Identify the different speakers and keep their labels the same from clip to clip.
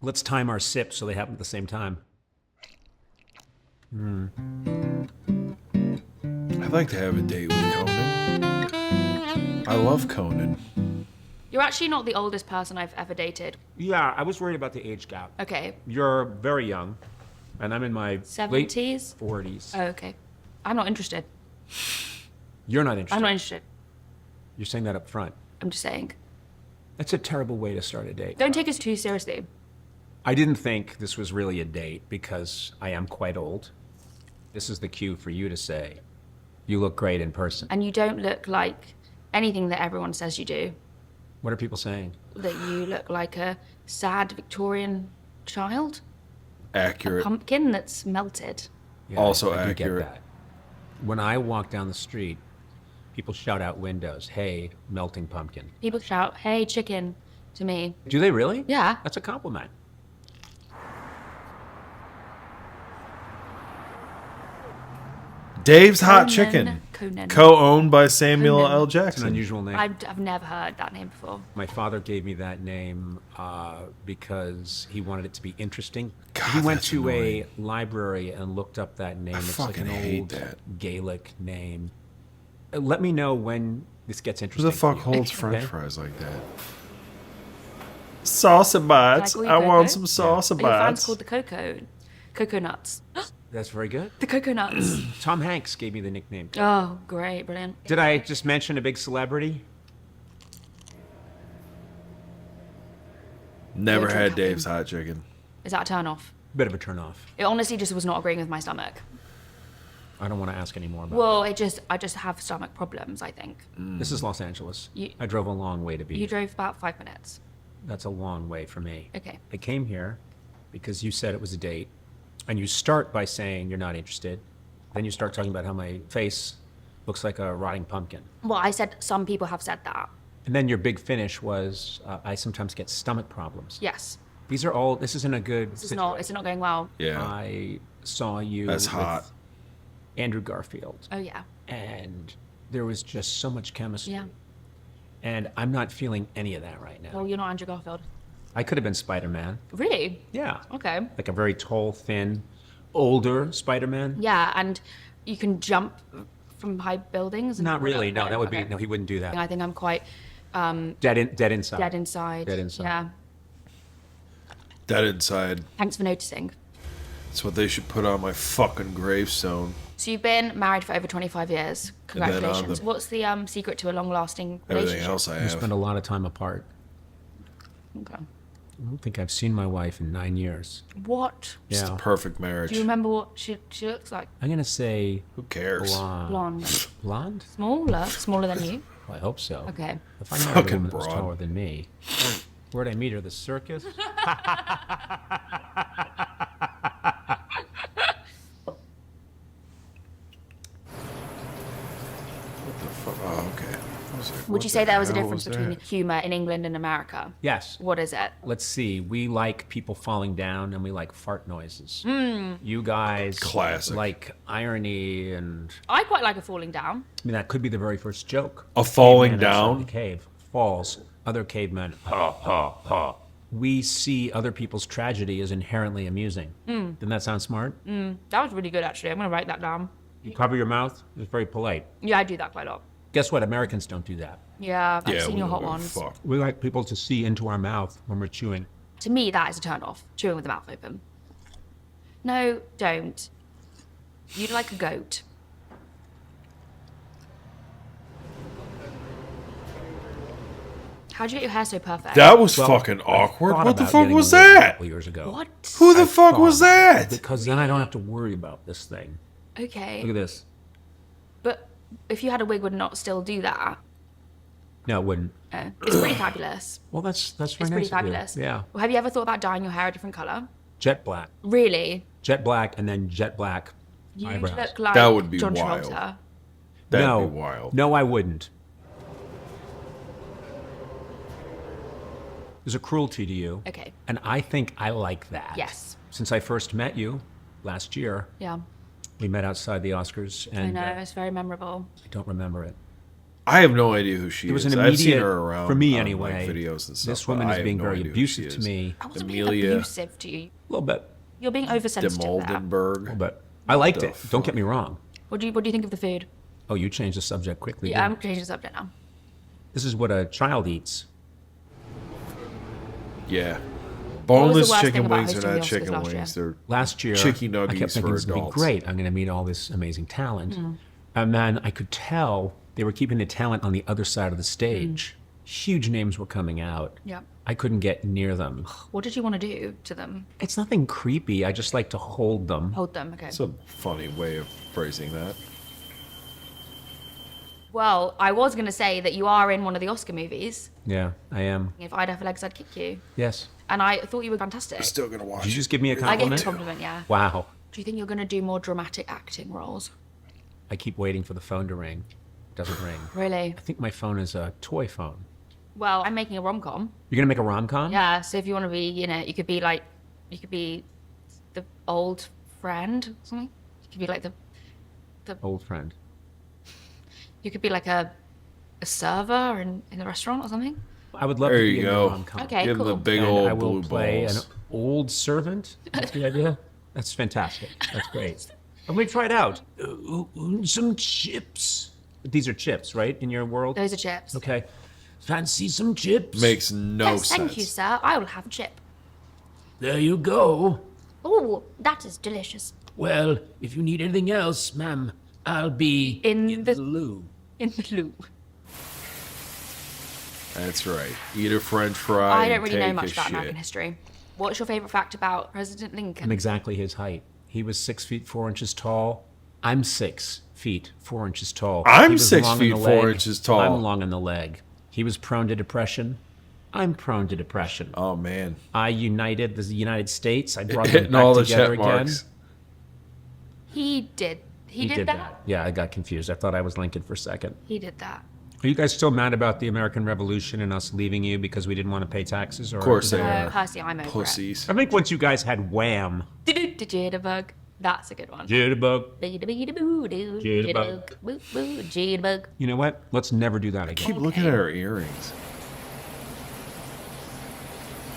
Speaker 1: Let's time our sips so they happen at the same time.
Speaker 2: I'd like to have a date with Conan. I love Conan.
Speaker 3: You're actually not the oldest person I've ever dated.
Speaker 1: Yeah, I was worried about the age gap.
Speaker 3: Okay.
Speaker 1: You're very young, and I'm in my
Speaker 3: 70s?
Speaker 1: late 40s.
Speaker 3: Oh, okay. I'm not interested.
Speaker 1: You're not interested.
Speaker 3: I'm not interested.
Speaker 1: You're saying that up front.
Speaker 3: I'm just saying.
Speaker 1: That's a terrible way to start a date.
Speaker 3: Don't take us too seriously.
Speaker 1: I didn't think this was really a date because I am quite old. This is the cue for you to say, you look great in person.
Speaker 3: And you don't look like anything that everyone says you do.
Speaker 1: What are people saying?
Speaker 3: That you look like a sad Victorian child.
Speaker 2: Accurate.
Speaker 3: A pumpkin that's melted.
Speaker 1: Yeah,
Speaker 2: Also
Speaker 1: I do
Speaker 2: accurate.
Speaker 1: get that. When I walk down the street, people shout out windows, "Hey, melting pumpkin."
Speaker 3: People shout, "Hey, chicken," to me.
Speaker 1: Do they really?
Speaker 3: Yeah.
Speaker 1: That's a compliment.
Speaker 2: Dave's Hot
Speaker 3: Conan.
Speaker 2: Chicken.
Speaker 3: Conan.
Speaker 2: Co-owned by Samuel
Speaker 3: Conan.
Speaker 2: L.
Speaker 1: It's an
Speaker 2: Jackson.
Speaker 1: unusual name.
Speaker 3: I've never heard that name before.
Speaker 1: My father gave me that name because he wanted it to be interesting.
Speaker 2: God,
Speaker 1: He went
Speaker 2: that's
Speaker 1: to
Speaker 2: annoying.
Speaker 1: a library and looked up that name. It's like
Speaker 2: fucking
Speaker 1: an
Speaker 2: hate
Speaker 1: old
Speaker 2: that.
Speaker 1: Gaelic name. Let me know when this gets
Speaker 2: Who
Speaker 1: interesting.
Speaker 2: the fuck
Speaker 1: for you.
Speaker 2: holds French
Speaker 1: Okay?
Speaker 2: fries like that? Saucy bites.
Speaker 3: Can I
Speaker 2: I
Speaker 3: call you
Speaker 2: want
Speaker 3: Coco?
Speaker 2: some saucy
Speaker 3: Are your fans
Speaker 2: bites.
Speaker 3: called the Cocoa Nuts?
Speaker 1: That's very good.
Speaker 3: The Cocoa Nuts.
Speaker 1: Tom Hanks gave me the nickname.
Speaker 3: Oh, great, brilliant.
Speaker 1: Did I just mention a big celebrity?
Speaker 2: Never
Speaker 3: You're
Speaker 2: had
Speaker 3: joking.
Speaker 2: Dave's Hot Chicken.
Speaker 3: Is that a turn off?
Speaker 1: Bit of a turnoff.
Speaker 3: It honestly just was not agreeing with my stomach.
Speaker 1: I don't want to ask any more about
Speaker 3: Well, I just have stomach problems, I think.
Speaker 1: it. This is Los Angeles.
Speaker 3: You-
Speaker 1: I drove a long way to be
Speaker 3: You
Speaker 1: here.
Speaker 3: drove about 5 minutes.
Speaker 1: That's a long way for me.
Speaker 3: Okay.
Speaker 1: I came here because you said it was a date, and you start by saying you're not interested. Then you start talking about how my face looks like a rotting pumpkin.
Speaker 3: Well, I said some people have said that.
Speaker 1: And then your big finish was I sometimes get stomach problems.
Speaker 3: Yes.
Speaker 1: These are all, this isn't a good
Speaker 3: It's not going well.
Speaker 2: Yeah.
Speaker 1: I saw you
Speaker 2: That's
Speaker 1: with
Speaker 2: hot.
Speaker 1: Andrew Garfield,
Speaker 3: Oh, yeah.
Speaker 1: and there was just so much chemistry.
Speaker 3: Yeah.
Speaker 1: And I'm not feeling any of that right now.
Speaker 3: Well, you're not Andrew Garfield.
Speaker 1: I could have been Spider-Man.
Speaker 3: Really?
Speaker 1: Yeah.
Speaker 3: Okay.
Speaker 1: Like a very tall, thin, older Spider-Man.
Speaker 3: Yeah, and you can jump from high buildings. And
Speaker 1: Not really. No, that would be,
Speaker 3: okay.
Speaker 1: no, he wouldn't do that.
Speaker 3: I think I'm quite
Speaker 1: Dead inside.
Speaker 3: dead inside.
Speaker 1: Dead inside.
Speaker 3: Yeah.
Speaker 2: Dead inside.
Speaker 3: Thanks for noticing.
Speaker 2: That's what they should put on my fucking gravestone.
Speaker 3: So you've been married for over 25 years.
Speaker 2: And then on
Speaker 3: Congratulations.
Speaker 2: the-
Speaker 3: What's the secret to a long-lasting
Speaker 2: Everything
Speaker 3: relationship?
Speaker 2: else I
Speaker 1: We
Speaker 2: have.
Speaker 1: spend a lot of time apart.
Speaker 3: Okay.
Speaker 1: I don't think I've seen my wife in 9 years.
Speaker 3: What?
Speaker 2: It's the
Speaker 1: Yeah.
Speaker 2: perfect marriage.
Speaker 3: Do you remember what she looks like?
Speaker 1: I'm going to say
Speaker 2: Who cares?
Speaker 1: blonde.
Speaker 3: Blonde.
Speaker 1: Blonde?
Speaker 3: Smaller than you.
Speaker 1: Well, I hope so.
Speaker 3: Okay.
Speaker 1: If I married a
Speaker 2: Fucking
Speaker 1: woman that was
Speaker 2: broad.
Speaker 1: taller than me, where'd I meet her? The circus?
Speaker 2: What the fuck? Oh, okay. I was like,
Speaker 3: Would
Speaker 2: what
Speaker 3: you say
Speaker 2: the
Speaker 3: there was a
Speaker 2: hell
Speaker 3: difference
Speaker 2: was
Speaker 3: between
Speaker 2: that?
Speaker 3: humor in England and America?
Speaker 1: Yes.
Speaker 3: What is it?
Speaker 1: Let's see. We like people falling down and we like fart noises.
Speaker 3: Hmm.
Speaker 1: You guys
Speaker 2: Classic.
Speaker 1: like irony and
Speaker 3: I quite like a falling down.
Speaker 1: I mean that could be the very first joke.
Speaker 2: A falling
Speaker 1: Caveman outside
Speaker 2: down?
Speaker 1: the cave falls. Other cavemen ha ha ha. We see other people's tragedy as inherently amusing.
Speaker 3: Hmm.
Speaker 1: Doesn't that sound smart?
Speaker 3: That was really good, actually. I'm going to write that down.
Speaker 1: You cover your mouth. It's very polite.
Speaker 3: Yeah, I do that quite a lot.
Speaker 1: Guess what? Americans don't do that.
Speaker 3: Yeah, I've
Speaker 2: Yeah,
Speaker 3: seen
Speaker 2: we
Speaker 3: your hot
Speaker 2: don't give a
Speaker 3: ones.
Speaker 2: fuck.
Speaker 1: We like people to see into our mouth when we're chewing.
Speaker 3: To me, that is a turn off. Chewing with the mouth open. No, don't. You'd like a goat. How'd you get your hair so perfect?
Speaker 2: That was
Speaker 1: Well,
Speaker 2: fucking awkward.
Speaker 1: Thought
Speaker 2: What the
Speaker 1: about
Speaker 2: fuck
Speaker 1: getting
Speaker 2: was
Speaker 1: a wig a
Speaker 2: that?
Speaker 1: couple years ago.
Speaker 3: What?
Speaker 2: Who the fuck
Speaker 1: thought
Speaker 2: was
Speaker 1: about
Speaker 2: that?
Speaker 1: Because then I don't have to worry about this thing.
Speaker 3: Okay.
Speaker 1: Look at this.
Speaker 3: But if you had a wig, would it not still do that?
Speaker 1: No, it wouldn't.
Speaker 3: It's pretty fabulous.
Speaker 1: Well, that's very
Speaker 3: It's
Speaker 1: nice
Speaker 3: pretty
Speaker 1: of you.
Speaker 3: fabulous.
Speaker 1: Yeah.
Speaker 3: Well, have you ever thought about dyeing your hair a different color?
Speaker 1: Jet black.
Speaker 3: Really?
Speaker 1: Jet black and then jet black
Speaker 3: You
Speaker 1: eyebrows.
Speaker 3: look like
Speaker 2: That would be
Speaker 3: John
Speaker 2: wild.
Speaker 3: Travolta.
Speaker 2: That'd
Speaker 1: no,
Speaker 2: be wild.
Speaker 1: No, I wouldn't. There's a cruelty to you.
Speaker 3: Okay.
Speaker 1: And I think I like that.
Speaker 3: Yes.
Speaker 1: Since I first met you last year,
Speaker 3: Yeah.
Speaker 1: we met outside the Oscars,
Speaker 3: I
Speaker 1: and
Speaker 3: know. It's very memorable.
Speaker 1: I don't remember it.
Speaker 2: I have no idea who she
Speaker 1: There was
Speaker 2: is.
Speaker 1: an
Speaker 2: I've seen
Speaker 1: immediate,
Speaker 2: her around
Speaker 1: for me
Speaker 2: on,
Speaker 1: anyway,
Speaker 2: like, videos and stuff.
Speaker 1: this
Speaker 2: but
Speaker 1: woman
Speaker 2: I
Speaker 1: is
Speaker 2: have
Speaker 1: being
Speaker 2: no
Speaker 1: very
Speaker 2: idea who she
Speaker 1: abusive to
Speaker 2: is.
Speaker 1: me.
Speaker 3: I wasn't
Speaker 2: Amelia
Speaker 3: being abusive to you.
Speaker 1: A little bit.
Speaker 3: You're being
Speaker 2: De
Speaker 3: oversensitive there.
Speaker 2: Moldenberg.
Speaker 1: But I liked
Speaker 2: The
Speaker 1: it. Don't get me wrong.
Speaker 3: What do you think of the food?
Speaker 1: Oh, you changed the subject quickly.
Speaker 3: Yeah,
Speaker 1: didn't
Speaker 3: I'm changing the subject now.
Speaker 1: you? This is what a child eats.
Speaker 2: Yeah.
Speaker 3: was the
Speaker 2: Boneless
Speaker 3: worst thing
Speaker 2: chicken
Speaker 3: about
Speaker 2: wings are
Speaker 3: hosting the
Speaker 2: not
Speaker 3: Oscars
Speaker 2: chicken
Speaker 3: last year?
Speaker 2: wings. They're
Speaker 1: Last year,
Speaker 2: Chicken
Speaker 1: I kept
Speaker 2: nuggets
Speaker 1: thinking
Speaker 2: for
Speaker 1: this would be
Speaker 2: adults.
Speaker 1: great. I'm going to meet all this amazing talent.
Speaker 3: Mm.
Speaker 1: And then I could tell they were keeping the talent on the other side of the stage. Huge names were coming out.
Speaker 3: Yeah.
Speaker 1: I couldn't get near them.
Speaker 3: What did you want to do to them?
Speaker 1: It's nothing creepy. I just like to hold them.
Speaker 3: Hold them, okay.
Speaker 2: That's a funny way of phrasing that.
Speaker 3: Well, I was going to say that you are in one of the Oscar movies.
Speaker 1: Yeah, I am.
Speaker 3: If I'd have legs, I'd kick you.
Speaker 1: Yes.
Speaker 3: And I thought you were fantastic.
Speaker 2: Still gonna watch.
Speaker 1: Did you just give me a
Speaker 3: I gave you a
Speaker 1: compliment?
Speaker 3: compliment, yeah.
Speaker 1: Wow.
Speaker 3: Do you think you're going to do more dramatic acting roles?
Speaker 1: I keep waiting for the phone to ring. It doesn't ring.
Speaker 3: Really?
Speaker 1: I think my phone is a toy phone.
Speaker 3: Well, I'm making a rom-com.
Speaker 1: You're going to make a rom-com?
Speaker 3: Yeah, so if you want to be, you could be like, you could be the old friend or something. You could be like
Speaker 1: Old friend.
Speaker 3: you could be like a server in the restaurant or something.
Speaker 1: I would love
Speaker 2: There
Speaker 1: to be
Speaker 2: you
Speaker 1: in a
Speaker 2: go.
Speaker 1: rom-com.
Speaker 3: Okay,
Speaker 2: Give him the
Speaker 3: cool.
Speaker 2: big
Speaker 1: And
Speaker 2: old
Speaker 1: I will
Speaker 2: blue
Speaker 1: play
Speaker 2: balls.
Speaker 1: an old servant. That's the idea. That's fantastic. That's great. Let me try it out. Some chips. These are chips, right? In your world?
Speaker 3: Those are chips.
Speaker 1: Okay. Fancy some chips?
Speaker 2: Makes no
Speaker 3: Yes,
Speaker 2: sense.
Speaker 3: thank you, sir. I will have a chip.
Speaker 1: There you go.
Speaker 3: Oh, that is delicious.
Speaker 1: Well, if you need anything else, ma'am, I'll be
Speaker 3: In the-
Speaker 1: loo.
Speaker 3: In the loo.
Speaker 2: That's right. Eat a French fry.
Speaker 3: I don't
Speaker 2: and
Speaker 3: really know
Speaker 2: take
Speaker 3: much
Speaker 2: a
Speaker 3: about
Speaker 2: shit.
Speaker 3: American history. What's your favorite fact about President
Speaker 1: I'm
Speaker 3: Lincoln?
Speaker 1: exactly his height. He was 6 feet 4 inches tall. I'm 6 feet 4 inches tall.
Speaker 2: I'm
Speaker 1: He was
Speaker 2: 6
Speaker 1: long in
Speaker 2: feet
Speaker 1: the
Speaker 2: 4
Speaker 1: leg.
Speaker 2: inches tall.
Speaker 1: I'm long in the leg. He was prone to depression. I'm prone to depression.
Speaker 2: Oh man.
Speaker 1: I united the United States. I brought them
Speaker 2: Hitting
Speaker 1: back
Speaker 2: all the
Speaker 1: together
Speaker 2: check
Speaker 1: again.
Speaker 2: marks.
Speaker 3: He did. He did that.
Speaker 1: Yeah, I got confused. I thought I was Lincoln for a second.
Speaker 3: He did that.
Speaker 1: Are you guys still mad about the American Revolution and us leaving you because we didn't want to pay taxes? Or
Speaker 2: Of course they
Speaker 3: No,
Speaker 2: are.
Speaker 3: personally, I'm over
Speaker 2: Pussies.
Speaker 1: I think once you guys had Wham,
Speaker 3: it. Jitterbug. That's a good one.
Speaker 1: jitterbug.
Speaker 3: Jitterbug.
Speaker 1: Jitterbug.
Speaker 3: Jitterbug.
Speaker 1: You know what? Let's never do that
Speaker 2: Keep
Speaker 1: again.
Speaker 2: looking at her earrings.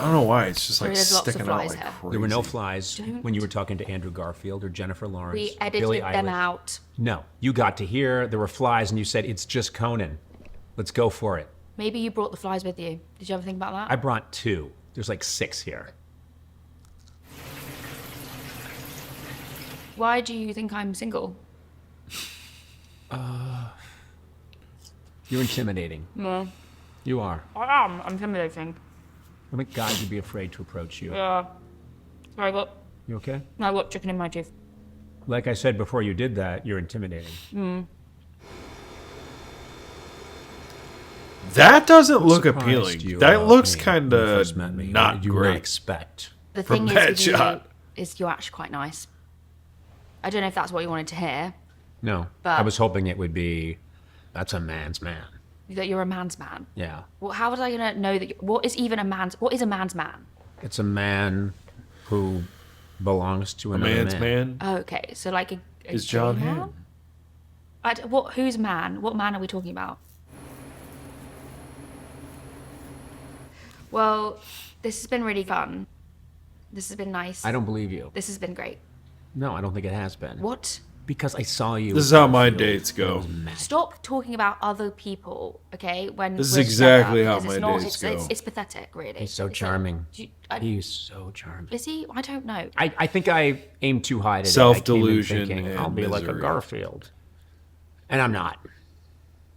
Speaker 2: I don't know why. It's just like
Speaker 3: There's lots of
Speaker 2: sticking out
Speaker 3: flies
Speaker 2: like
Speaker 3: here.
Speaker 2: crazy.
Speaker 1: There were no flies
Speaker 3: Don't.
Speaker 1: when you were talking to Andrew Garfield or Jennifer Lawrence.
Speaker 3: We
Speaker 1: or
Speaker 3: edited
Speaker 1: Billie
Speaker 3: them
Speaker 1: Eilish.
Speaker 3: out.
Speaker 1: No, you got to hear there were flies, and you said it's just Conan. Let's go for it.
Speaker 3: Maybe you brought the flies with you. Did you ever think about that?
Speaker 1: I brought 2. There's like 6 here.
Speaker 3: Why do you think I'm single?
Speaker 1: You're intimidating.
Speaker 3: No.
Speaker 1: You are.
Speaker 3: I am. I'm intimidating.
Speaker 1: I think guys would be afraid to approach you.
Speaker 3: Yeah. Sorry, I
Speaker 1: You okay?
Speaker 3: got chicken in my tooth.
Speaker 1: Like I said before you did that, you're intimidating.
Speaker 2: That doesn't look
Speaker 1: Surprised
Speaker 2: appealing.
Speaker 1: you
Speaker 2: That
Speaker 1: about
Speaker 2: looks
Speaker 1: me
Speaker 2: kind
Speaker 1: when you
Speaker 2: of
Speaker 1: first met me.
Speaker 2: not
Speaker 1: What did you
Speaker 2: great.
Speaker 1: not expect?
Speaker 3: The
Speaker 2: From
Speaker 3: thing
Speaker 2: that
Speaker 3: is, with you,
Speaker 2: shot.
Speaker 3: is you're actually quite nice. I don't know if that's what you wanted to hear.
Speaker 1: No,
Speaker 3: But-
Speaker 1: I was hoping it would be, that's a man's man.
Speaker 3: That you're a man's man.
Speaker 1: Yeah.
Speaker 3: Well, how was I gonna know that? What is a man's man?
Speaker 1: It's a man who belongs to
Speaker 2: A
Speaker 1: another
Speaker 2: man's
Speaker 1: man.
Speaker 2: man
Speaker 3: Oh, okay, so like a
Speaker 2: is
Speaker 3: gay
Speaker 2: John
Speaker 3: man?
Speaker 2: Hamm.
Speaker 3: Who's man? What man are we talking about? Well, this has been really fun. This has been nice.
Speaker 1: I don't believe you.
Speaker 3: This has been great.
Speaker 1: No, I don't think it has been.
Speaker 3: What?
Speaker 1: Because I saw you.
Speaker 2: This is
Speaker 1: with
Speaker 2: how my
Speaker 1: Garfield.
Speaker 2: dates
Speaker 1: It
Speaker 2: go.
Speaker 1: was magic.
Speaker 3: Stop talking about other people, okay? When
Speaker 2: This is
Speaker 3: we're
Speaker 2: exactly
Speaker 3: together,
Speaker 2: how
Speaker 3: because
Speaker 2: my
Speaker 3: it's not,
Speaker 2: dates
Speaker 3: it's,
Speaker 2: go.
Speaker 3: It's pathetic, really.
Speaker 1: He's so
Speaker 3: It's
Speaker 1: charming.
Speaker 3: like,
Speaker 1: He's so charming.
Speaker 3: is he? I don't know.
Speaker 1: I think I aimed too high today.
Speaker 2: Self-delusion
Speaker 1: I came in thinking, I'll
Speaker 2: and
Speaker 1: be like a
Speaker 2: misery.
Speaker 1: Garfield. And I'm not.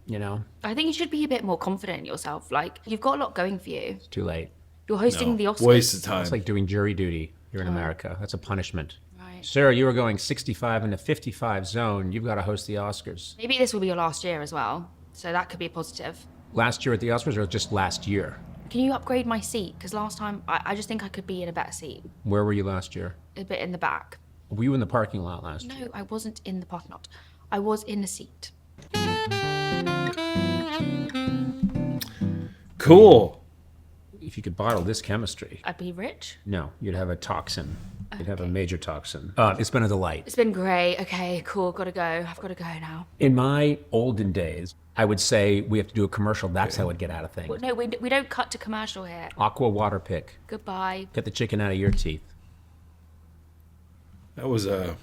Speaker 1: You know?
Speaker 3: I think you should be a bit more confident in yourself. Like, you've got a lot going for you.
Speaker 1: It's too late.
Speaker 3: You're hosting
Speaker 2: No.
Speaker 3: the Oscars.
Speaker 2: Waste of time.
Speaker 1: It's like doing jury duty here in America. That's a punishment.
Speaker 3: Right.
Speaker 1: Sarah, you were going 65 in the 55 zone. You've got to host the Oscars.
Speaker 3: Maybe this will be your last year as well. So that could be a positive.
Speaker 1: Last year at the Oscars or just last year?
Speaker 3: Can you upgrade my seat? Because last time, I just think I could be in a better seat.
Speaker 1: Where were you last year?
Speaker 3: A bit in the back.
Speaker 1: Were you in the parking lot last year?
Speaker 3: No, I wasn't in the parking lot. I was in a seat.
Speaker 2: Cool.
Speaker 1: If you could bottle this chemistry,
Speaker 3: I'd be rich.
Speaker 1: no, you'd have a toxin You'd have a major toxin. It's been a delight.
Speaker 3: It's been great. Okay, cool. Gotta go. I've got to go now.
Speaker 1: In my olden days, I would say we have to do a commercial. That's how I'd get out of things.
Speaker 3: Well, no, we don't cut to commercial here.
Speaker 1: Aqua water pick.
Speaker 3: Goodbye.
Speaker 1: Get the chicken out of your teeth.
Speaker 2: That was a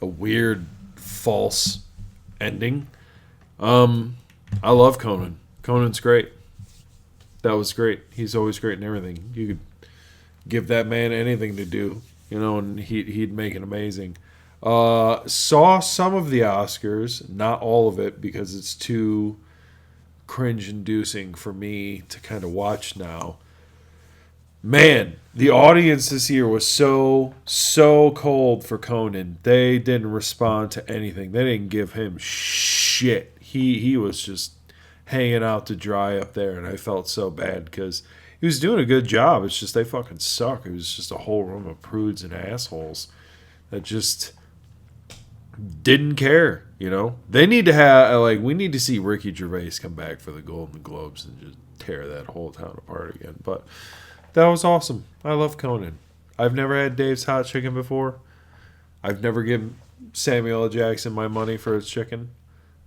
Speaker 2: weird false ending. I love Conan. Conan's great. That was great. He's always great in everything. You could give that man anything to do, and he'd make it amazing. Saw some of the Oscars, not all of it, because it's too cringe-inducing for me to kind of watch now. Man, the audience this year was so cold for Conan. They didn't respond to anything. They didn't give him shit. He was just hanging out to dry up there, and I felt so bad because he was doing a good job. It's just they fucking suck. It was just a whole room of prudes and assholes that just didn't care. They need to have we need to see Ricky Gervais come back for the Golden Globes and just tear that whole town apart again. But that was awesome. I love Conan. I've never had Dave's Hot Chicken before. I've never given Samuel L. Jackson my money for his chicken.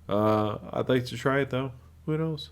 Speaker 2: I'd like to try it though. Who knows?